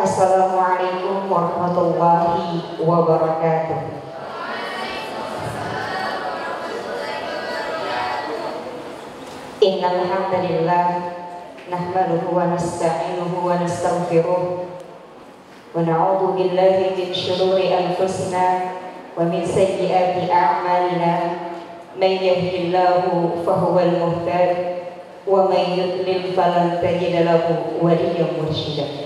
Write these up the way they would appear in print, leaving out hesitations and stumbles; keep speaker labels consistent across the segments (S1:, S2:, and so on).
S1: Assalamualaikum warahmatullahi wabarakatuh. Innal hamdalillah nahmaduhu wa nasta'inuhu wa nastaghfiruh wa na'udzu billahi min shururi anfusina wa min sayyiati a'malina. May yahdihillahu fahuwal muhtad wa may yudlil falan tajida lahu waliyyan mursyida.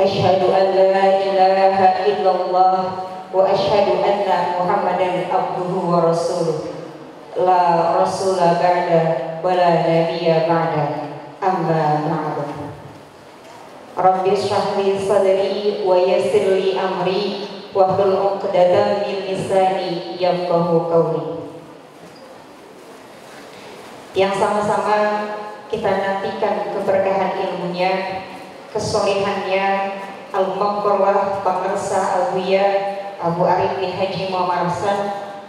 S1: Asyhadu an la ilaha illallah wa asyhadu anna Muhammadan abduhu wa rasuluh. La rasula ba'da wa la nabiyya ba'da. Amma ba'du. Rabbi shrah li sadri wa yassir li amri wahlul 'uqdatam min lisani yafqahu qawli. Yang sama-sama kita nantikan keberkahan ilmunya, kesolehannya, al-maghfirah, pengersa al-buya Abu Arif bin Haji Muhammad Hasan,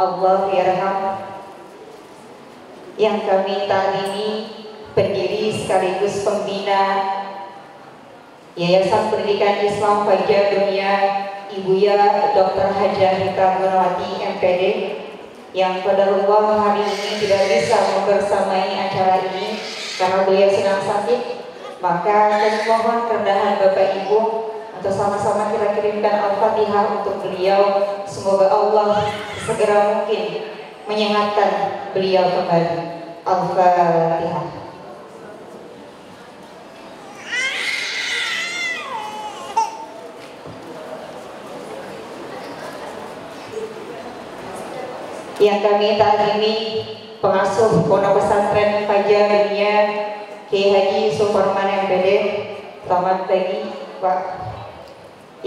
S1: Allah yarham, yang kami ta'limi, pendiri sekaligus pembina Yayasan Pendidikan Islam Fajar Dunia Ibuya Dr. Hajah Rika Gunawarti MPD, yang qadarullah hari ini tidak bisa membersamai acara ini karena beliau sedang sakit. Maka kami mohon kerendahan Bapak Ibu untuk sama-sama kita kirimkan Al-Fatihah untuk beliau. Semoga Allah segera mungkin menyehatkan beliau kembali. Al-Fatihah. Yang kami ta'limi pengasuh Pondok Pesantren Fajar Dunia Kiai Haji Suparman MPD. Selamat pagi Pak.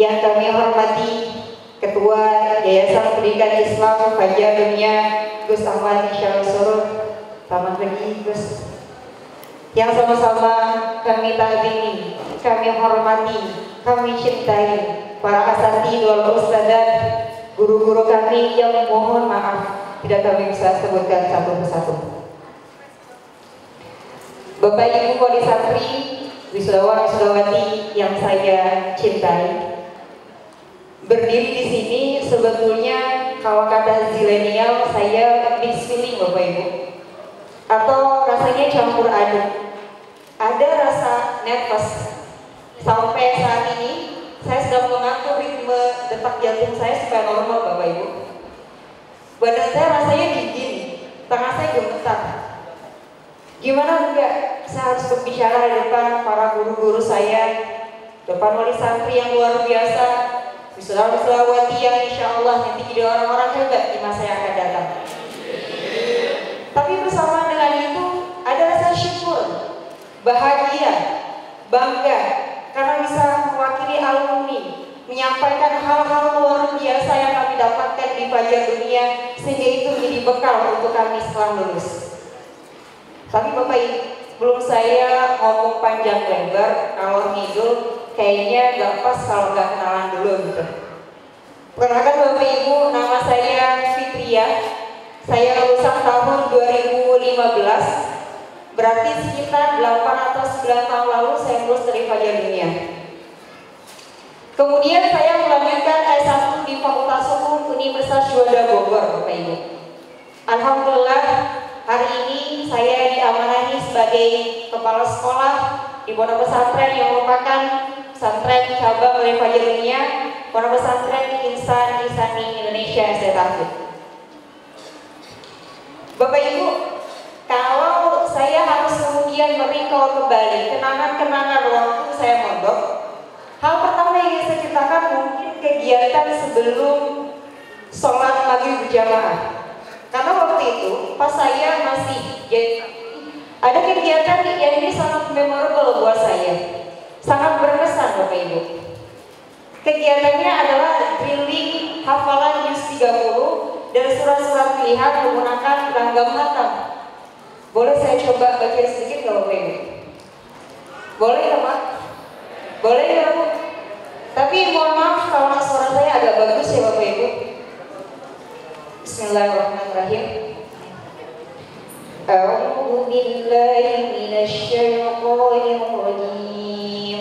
S1: Yang kami hormati Ketua Yayasan Pendidikan Islam Fajar Dunia Gus Ahmad Insyaallah Surut. Selamat pagi Gus. Yang sama-sama kami ta'limi, kami hormati, kami cintai para asatidz wal ustadzat, guru-guru kami yang mohon maaf tidak kami bisa sebutkan satu persatu. Bapak Ibu wali santri, wisudawan wisudawati yang saya cintai, berdiri di sini sebetulnya kalau kata zilenial saya mixed feeling Bapak Ibu, atau rasanya campur aduk. Ada rasa nervous. Sampai saat ini saya sedang mengatur ritme detak jantung saya supaya normal Bapak Ibu. Badan saya rasanya dingin, tangan saya gemetar. Gimana enggak? Saya harus berbicara di depan para guru-guru saya, depan wali santri yang luar biasa, wisudawan-wisudawati yang insya Allah nanti jadi orang-orang hebat di masa yang akan datang. Tapi bersama dengan itu ada rasa syukur, bahagia, bangga karena bisa mewakili alumni, menyampaikan hal-hal luar biasa yang kami dapatkan di Fajar Dunia, sehingga itu menjadi bekal untuk kami setelah lulus. Tapi Bapak Ibu, sebelum saya ngomong panjang lebar, kalau ngidul kayaknya gak pas kalau gak kenalan dulu gitu. Perkenalkan Bapak Ibu, nama saya Fitria. Saya lulusan tahun 2015, berarti sekitar 8 atau 9 tahun lalu saya lulus dari Fajar Dunia. Kemudian saya melanjutkan S1 di Fakultas Hukum Universitas Juanda Bogor, Bapak Ibu. Alhamdulillah, hari ini saya diamanahi sebagai kepala sekolah di Pondok Pesantren yang merupakan pesantren cabang oleh Fajar Dunia, Pondok Pesantren Insan Isani Indonesia SDTAFID. Bapak Ibu, kalau saya harus kemudian merecall kembali kenangan-kenangan waktu saya mondok, hal pertama yang ingin saya ceritakan mungkin kegiatan sebelum sholat maghrib berjamaah. Karena waktu itu pas saya masih ada kegiatan yang ini sangat memorable buat saya, sangat berkesan Bapak Ibu. Kegiatannya adalah drilling hafalan juz 30 dan surat-surat pilihan menggunakan langgam khatam. Boleh saya coba baca sedikit nggak Bapak Ibu? Boleh ya Pak? Boleh ya Bu? Tapi mohon maaf kalau suara saya agak bagus ya Bapak Ibu. Bismillahirrahmanirrahim. A'udzu billahi minasy syaithanir rajim.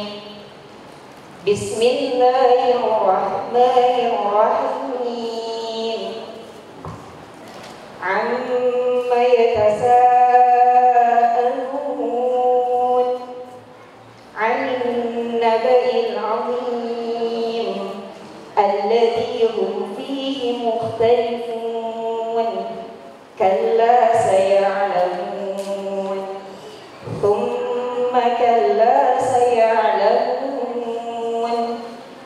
S1: Bismillahirrahmanirrahim. Amma yatasaalun 'anil naba'il 'azim alladzi hum fihi mukhtalifun. Kalla saya'lamun. Thumma kalla saya'lamun.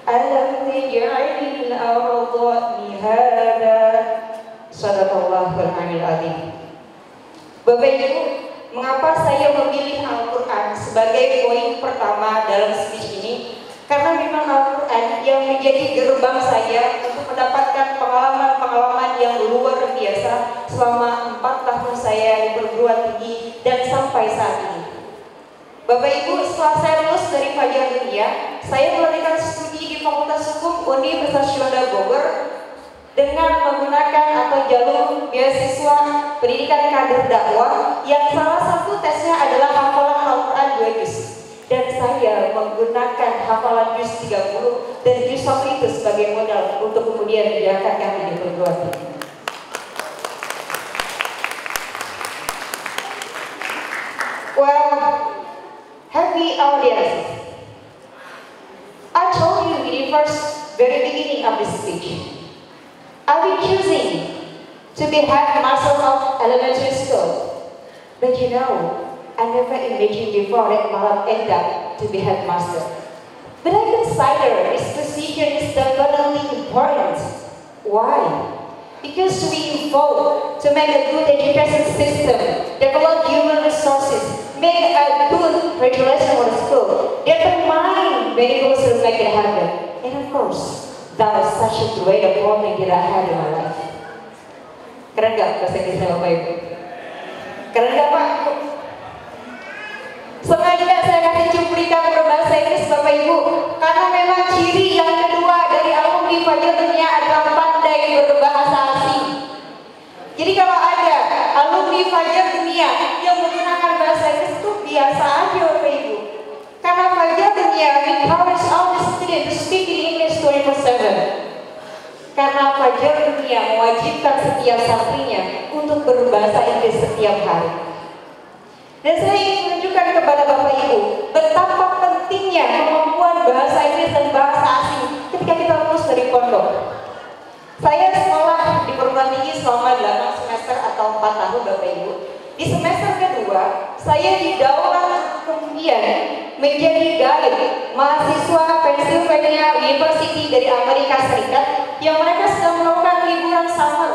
S1: Alam naj'alil arda mihada. Shadaqallahul Aliyul Azim. Bapak Ibu, mengapa saya memilih Al-Quran sebagai poin pertama dalam speech ini? Karena memang Al-Quran yang menjadi gerbang saya untuk mendapatkan pengalaman-pengalaman yang luar biasa selama 4 tahun saya di perguruan tinggi dan sampai saat ini. Bapak Ibu, setelah saya lulus dari Fajar Dunia, saya melanjutkan studi di Fakultas Hukum Universitas Syuhada Bogor dengan menggunakan atau jalur beasiswa pendidikan kader dakwah yang salah satu tesnya adalah hafalan Al-Quran 2 juz. Dan saya menggunakan hafalan juz 30 dan juz 1 itu sebagai modal untuk kemudian menjalankan kami di perguruan tinggi. Well, happy audience. I told you in the very beginning of this speech, I'll be choosing to be headmaster of elementary school. But you know, I never imagined before that I'll end up to be headmaster. But I consider this position is definitely important. Why? Because we evolve to make a good education system, develop human resources, make a good regulation for the school, determine many goals to make it happen. And of course, that was such a great appointment that I had in my life. Keren gak bahasa Inggrisnya Bapak Ibu? Keren gak Pak? Sengaja saya kasih cuplikan berbahasa Inggris Bapak Ibu, karena memang ciri yang kedua dari alumni Fajar Dunia adalah pandai berbahasa asing. Jadi kalau ada alumni Fajar Dunia yang menggunakan bahasa Inggris itu biasa aja Bapak Ibu. Karena Fajar Dunia encourage all the students to speak in English 24/7. Karena Fajar Dunia mewajibkan setiap santrinya untuk berbahasa Inggris setiap hari. Dan saya ingin menunjukkan kepada Bapak Ibu betapa pentingnya kemampuan bahasa Inggris dan bahasa asing ketika kita lulus dari pondok. Saya sekolah di perguruan tinggi selama 8 semester atau 4 tahun Bapak Ibu. Di semester kedua, saya didaulat kemudian menjadi guide mahasiswa Pennsylvania University dari Amerika Serikat yang mereka sedang melakukan liburan summer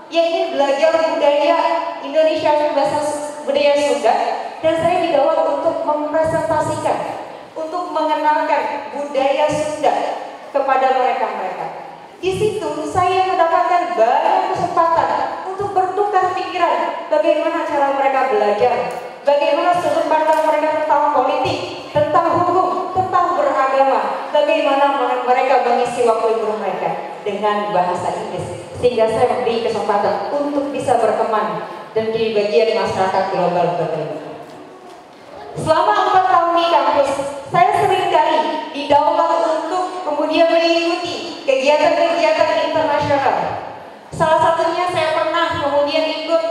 S1: yang ingin belajar budaya Indonesia dan bahasa budaya Sunda, dan saya didaulat untuk mempresentasikan, untuk mengenalkan budaya Sunda kepada mereka-mereka. Di situ saya mendapatkan banyak kesempatan untuk bertukar pikiran bagaimana cara mereka belajar, bagaimana sudut pandang mereka tentang politik, tentang hukum, tentang beragama, bagaimana mereka mengisi waktu libur mereka dengan bahasa Inggris, sehingga saya memberi kesempatan untuk bisa berteman dan menjadi bagian masyarakat global Bapak. Selama 4 tahun di kampus, saya seringkali didaulat untuk kemudian mengikuti kegiatan-kegiatan internasional. Salah satunya saya pernah kemudian ikut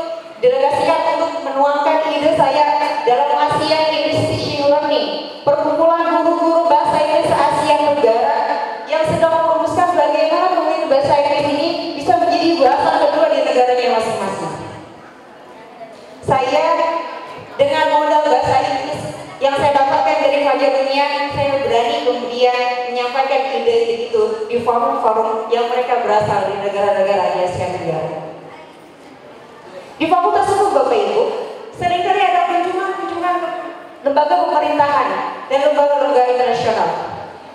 S1: delegasikan untuk menuangkan ide saya dalam ASEAN English Teaching Learning, perkumpulan guru-guru bahasa Inggris Asia Tenggara yang sedang merumuskan bagaimana mungkin bahasa Inggris ini bisa menjadi bahasa kedua di negaranya masing-masing. Saya dengan modal bahasa Inggris yang saya dapatkan dari Fajar Dunia, saya berani kemudian menyampaikan ide itu di forum-forum yang mereka berasal di negara-negara di Asia Tenggara. Di Fakultas Hukum Bapak Ibu, seringkali ada kunjungan-kunjungan lembaga pemerintahan dan lembaga-lembaga internasional.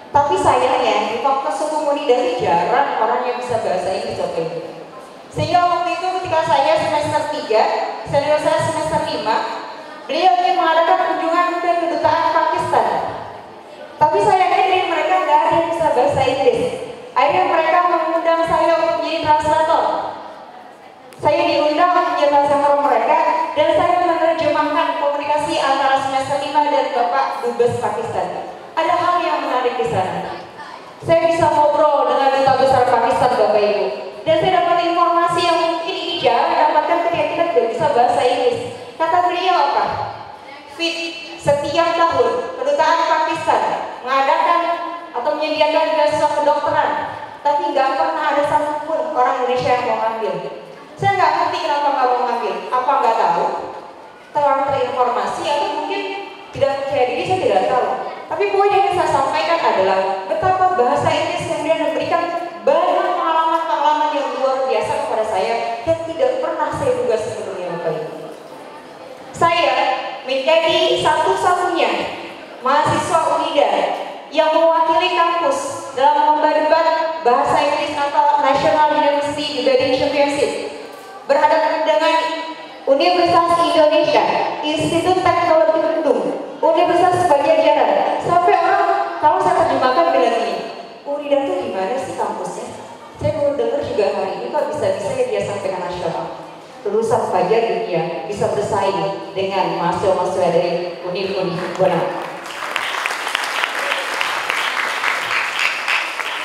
S1: Tapi sayangnya di Fakultas Hukum Unidari jarang orang yang bisa bahasa Inggris Bapak Ibu. Sehingga waktu itu ketika saya semester 3, senior saya semester 5, beliau ingin mengadakan kunjungan ke kedutaan Pakistan. Tapi sayangnya dari mereka nggak ada yang bisa bahasa Inggris. Akhirnya mereka mengundang saya untuk menjadi translator. Saya diundang untuk menjadi translator mereka, dan saya menerjemahkan komunikasi antara semester 5 dan Bapak Dubes Pakistan. Ada hal yang menarik di sana. Saya bisa ngobrol dengan duta besar Pakistan Bapak Ibu, dan saya dapat informasi yang mungkin ini jarang dapatkan ketika kita tidak bisa bahasa Inggris. Kata beliau apa? Fit, setiap tahun kedutaan Pakistan mengadakan atau menyediakan beasiswa kedokteran, tapi nggak pernah ada satupun orang Indonesia yang mau ngambil. Saya nggak ngerti kenapa nggak mau ngambil. Apa nggak tahu? Terlalu terinformasi atau mungkin tidak percaya diri, saya tidak tahu. Tapi poin yang saya sampaikan adalah betapa bahasa Inggris kemudian memberikan banyak pengalaman-pengalaman yang luar biasa kepada saya yang tidak pernah saya duga sebelumnya, Bapak Ibu. Saya menjadi satu-satunya mahasiswa UNIDA yang mewakili kampus dalam lomba debat bahasa Inggris atau National University Debating Championship berhadapan dengan Universitas Indonesia, Institut Teknologi Bandung, Universitas Pajajaran. Sampai orang kalau saya terjemahkan bilang gini, UNIDA itu gimana sih kampusnya? Saya baru dengar juga hari ini kok bisa-bisa dia sampaikan nasional. Lulusan Fajar dunia bisa bersaing dengan mahasiswa-mahasiswa dari Universitas.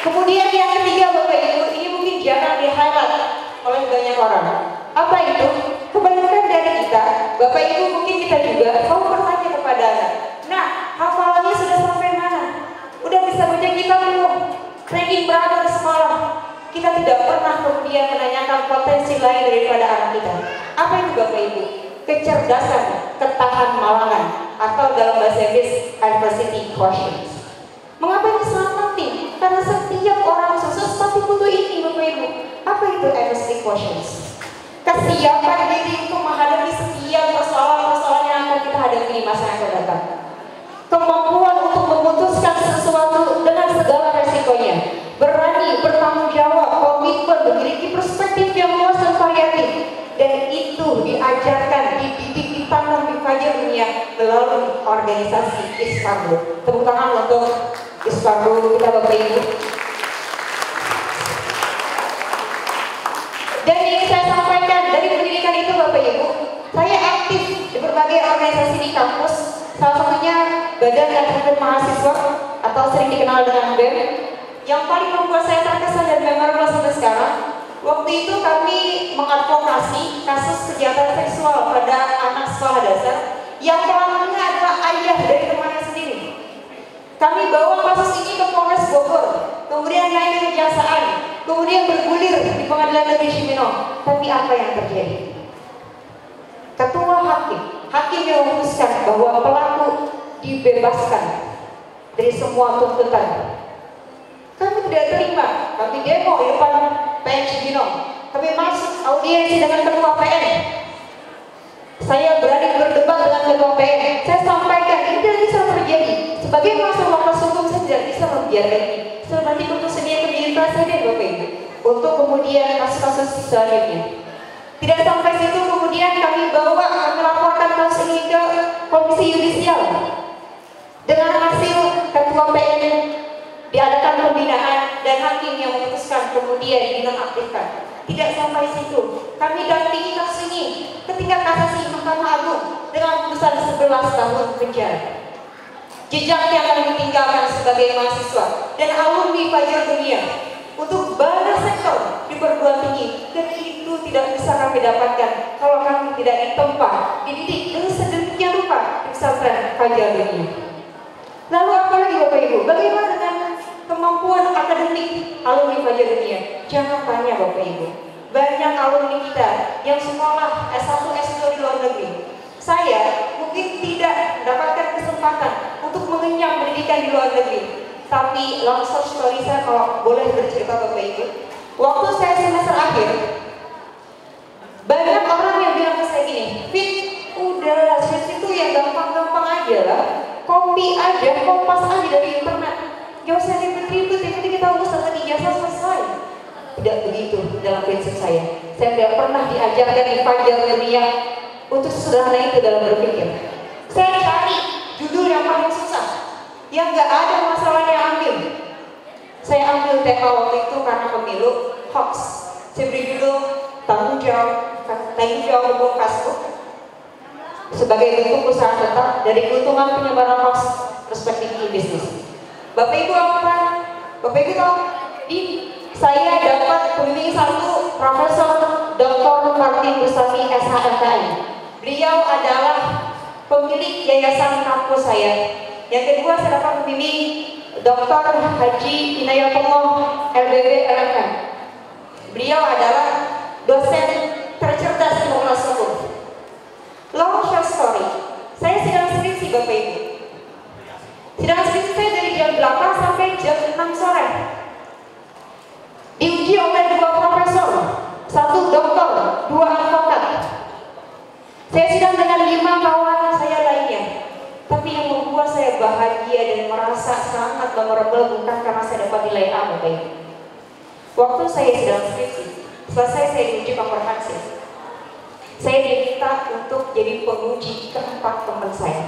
S1: Kemudian yang ketiga Bapak Ibu, ini mungkin jarang di-highlight oleh banyak orang. Apa itu? Kebanyakan dari kita, Bapak Ibu mungkin kita juga selalu bertanya kepada anak, nah hafalannya sudah sampai mana? Udah bisa baca kitab belum? Ranking berapa di sekolah? Kita tidak pernah kemudian menanyakan potensi lain daripada anak kita. Apa itu Bapak Ibu? Kecerdasan, ketahan malangan, atau dalam bahasa Inggris adversity quotient. Mengapa ini sangat penting? Karena setiap orang sukses pasti butuh ini Bapak Ibu. Apa itu adversity quotient? Kesiapan diri untuk menghadapi setiap persoalan-persoalan yang akan kita hadapi di masa yang akan datang. Kemampuan untuk memutuskan sesuatu dengan segala resikonya. Berani, bertanggung jawab, komitmen, memiliki perspektif yang luas dan variatif. Dan itu diajarkan, dididik, ditanam di Fajar Dunia melalui organisasi Ispardo. Tepuk tangan untuk Ispardo kita Bapak Ibu. Dan ini saya sampaikan dari pendidikan itu Bapak Ibu, saya aktif di berbagai organisasi di kampus. Salah satunya Badan Eksekutif Mahasiswa atau sering dikenal dengan BEM. Yang paling membuat saya terkesan dan memorable sampai sekarang, waktu itu kami mengadvokasi kasus kejahatan seksual pada anak sekolah dasar yang pelakunya adalah ayah dari temannya sendiri. Kami bawa kasus ini ke Polres Bogor, kemudian naik ke kejaksaan, kemudian bergulir di Pengadilan Negeri Cibinong. Tapi apa yang terjadi? Ketua hakim yang memutuskan bahwa pelaku dibebaskan dari semua tuntutan. Kami tidak terima, kami demo di depan PN Cibinong. Kami masuk audiensi dengan ketua PN. Saya berani berdebat dengan ketua PN. Saya sampaikan ini tidak bisa terjadi. Sebagai mahasiswa fakultas hukum saya tidak bisa membiarkan ini. Saya berarti untuk sedia menjadi presiden Bapak Ibu untuk kemudian kasus-kasus selanjutnya. Tidak sampai situ, kemudian kami laporkan kasus ini ke Komisi Yudisial. Dengan hasil ketua PN diadakan pembinaan dan hakim yang memutuskan kemudian dinonaktifkan. Tidak sampai situ, kami dampingi kasus ini ke tingkat kasasi Mahkamah Agung dengan putusan 11 tahun penjara. Jejak yang kami tinggalkan sebagai mahasiswa dan alumni Fajar Dunia untuk banyak sektor di perguruan tinggi, dan itu tidak bisa kami dapatkan kalau kami tidak ditempa, dididik dengan sedemikian rupa di pesantren Fajar Dunia. Lalu apa lagi Bapak Ibu? Bagaimana dengan kemampuan akademik alumni Fajar Dunia? Jangan tanya Bapak Ibu. Banyak alumni kita yang sekolah S1, S2 di luar negeri. Saya mungkin tidak mendapatkan kesempatan untuk mengenyam pendidikan di luar negeri. Tapi long story saya kalau boleh bercerita Bapak Ibu, waktu saya semester akhir, banyak orang yang bilang ke saya gini, Fit, udah skripsi itu yang gampang-gampang aja lah, copy aja, kompas aja dari internet, gak usah ribet-ribet, yang penting kita urus dengan ijazah selesai. Tidak begitu dalam prinsip saya. Saya tidak pernah diajarkan di Fajar Dunia untuk sesederhana itu dalam berpikir. Saya cari judul yang paling susah, yang gak ada masalahnya ambil. Saya ambil tema waktu itu karena pemilu hoax. Saya beri judul tanggung jawab hukum Facebook sebagai bentuk usaha tetap dari keuntungan penyebaran hoax perspektif bisnis. Bapak Ibu apa? Bapak Ibu tahu, saya dapat pembimbing satu Profesor Dr. Martin Gustami SHMKI. Beliau adalah pemilik yayasan kampus saya. Yang kedua saya dapat pembimbing Dr. Haji Inayatullah LBB LMK. Beliau adalah dosen tercerdas di Fakultas Hukum. Long short story, saya sidang skripsi Bapak Ibu. Sidang skripsi saya dari jam 8 sampai jam 6 sore. Diuji oleh 2 profesor, 1 dokter, 2 advokat. Saya sidang dengan 5 kawan saya lainnya. Tapi yang membuat saya bahagia dan merasa sangat memorable bukan karena saya dapat nilai A, Bapak Ibu. Waktu saya sidang skripsi, selesai saya diuji komprehensif. Saya diminta untuk jadi penguji keempat teman saya.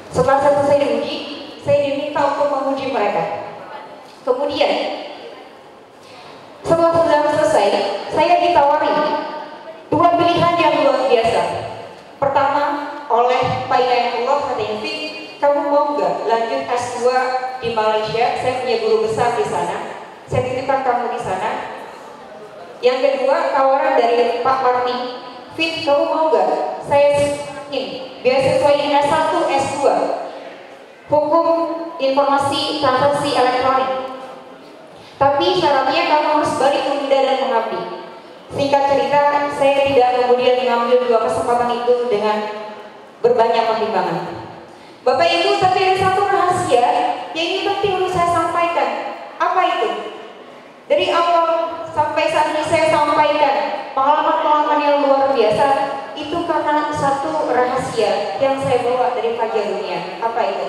S1: Setelah saya selesai diuji, saya diminta untuk menguji mereka. Kemudian, setelah sudah selesai, saya ditawari 2 pilihan yang luar biasa. Pertama, oleh Pak Inayatullah katanya, Fik, kamu mau nggak lanjut S2 di Malaysia? Saya punya guru besar di sana. Saya titipkan kamu di sana. Yang kedua, tawaran dari Pak Marti, Fik, kamu mau nggak? Saya ingin beasiswa ini S1, S2, Hukum Informasi Transaksi Elektronik. Tapi syaratnya kamu harus balik ke Bunda dan mengabdi. Singkat cerita, saya tidak kemudian mengambil 2 kesempatan itu dengan berbanyak pertimbangan. Bapak Ibu, tapi ada satu rahasia yang ini penting untuk saya sampaikan. Apa itu? Dari awal sampai saat ini saya sampaikan pengalaman-pengalaman yang luar biasa. Itu karena satu rahasia yang saya bawa dari Fajar Dunia. Apa itu?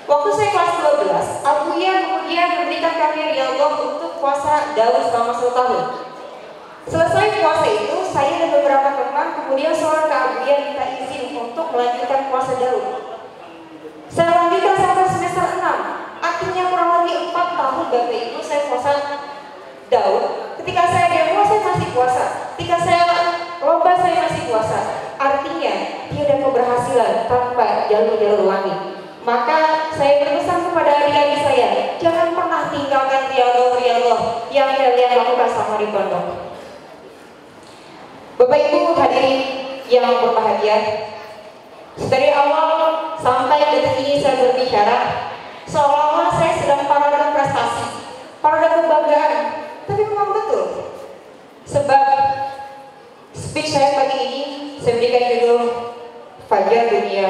S1: Waktu saya kelas 12, Abuya kemudian memberikan kami riyadhah untuk puasa Daud selama 1 tahun. Selesai puasa itu, saya dan beberapa teman kemudian seorang ke Abuya minta izin untuk melanjutkan puasa Daud. Saya lanjutkan sampai semester 6. Artinya kurang lebih 4 tahun Bapak Ibu saya puasa Daud. Ketika saya demo saya masih puasa. Ketika saya lomba saya masih puasa. Artinya tidak keberhasilan tanpa jalur-jalur langit. Maka saya berpesan kepada adik-adik saya, jangan pernah tinggalkan riyadhah yang kalian lakukan sama di pondok. Bapak Ibu hadirin yang berbahagia, dari awal sampai detik ini saya berbicara seolah-olah saya sedang parade prestasi, parade kebanggaan. Tapi memang betul. Sebab speech saya pagi ini saya berikan judul Fajar Dunia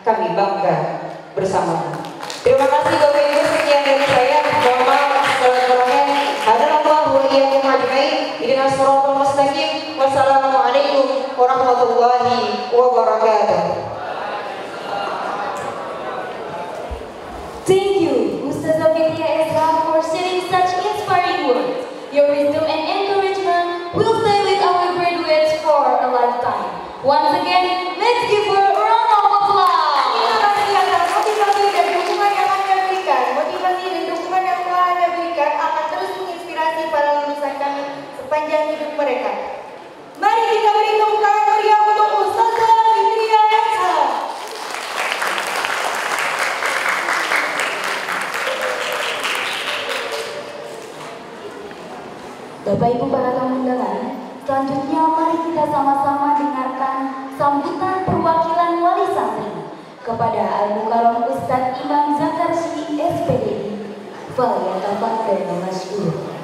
S1: Kami Bangga Bersama. Terima kasih Bapak Ibu, sekian dari saya. Mohon maaf segala-galanya. Hadanallahu wa iyyakum ajmain. Ihdinas shiratal mustaqim. Wassalamualaikum warahmatullahi wabarakatuh.
S2: Thank you, Ustazah Fitriah Ezra, for sharing such inspiring words. Your wisdom and encouragement will stay with our graduates for a lifetime. Once again, let's give her a round of applause.
S1: Motivasi dan dukungan yang Anda berikan, motivasi dan dukungan yang telah Anda berikan akan terus menginspirasi para lulusan kami sepanjang hidup mereka. Mari kita beri tepuk tangan meriah untuk Ustazah Fitriah Ezra.
S2: Bapak Ibu para tamu undangan, selanjutnya mari kita sama-sama dengarkan sambutan perwakilan wali santri kepada Al-Mukarram Ustadz Imam Zakarsi SPDI. Falyatafaddal masykur.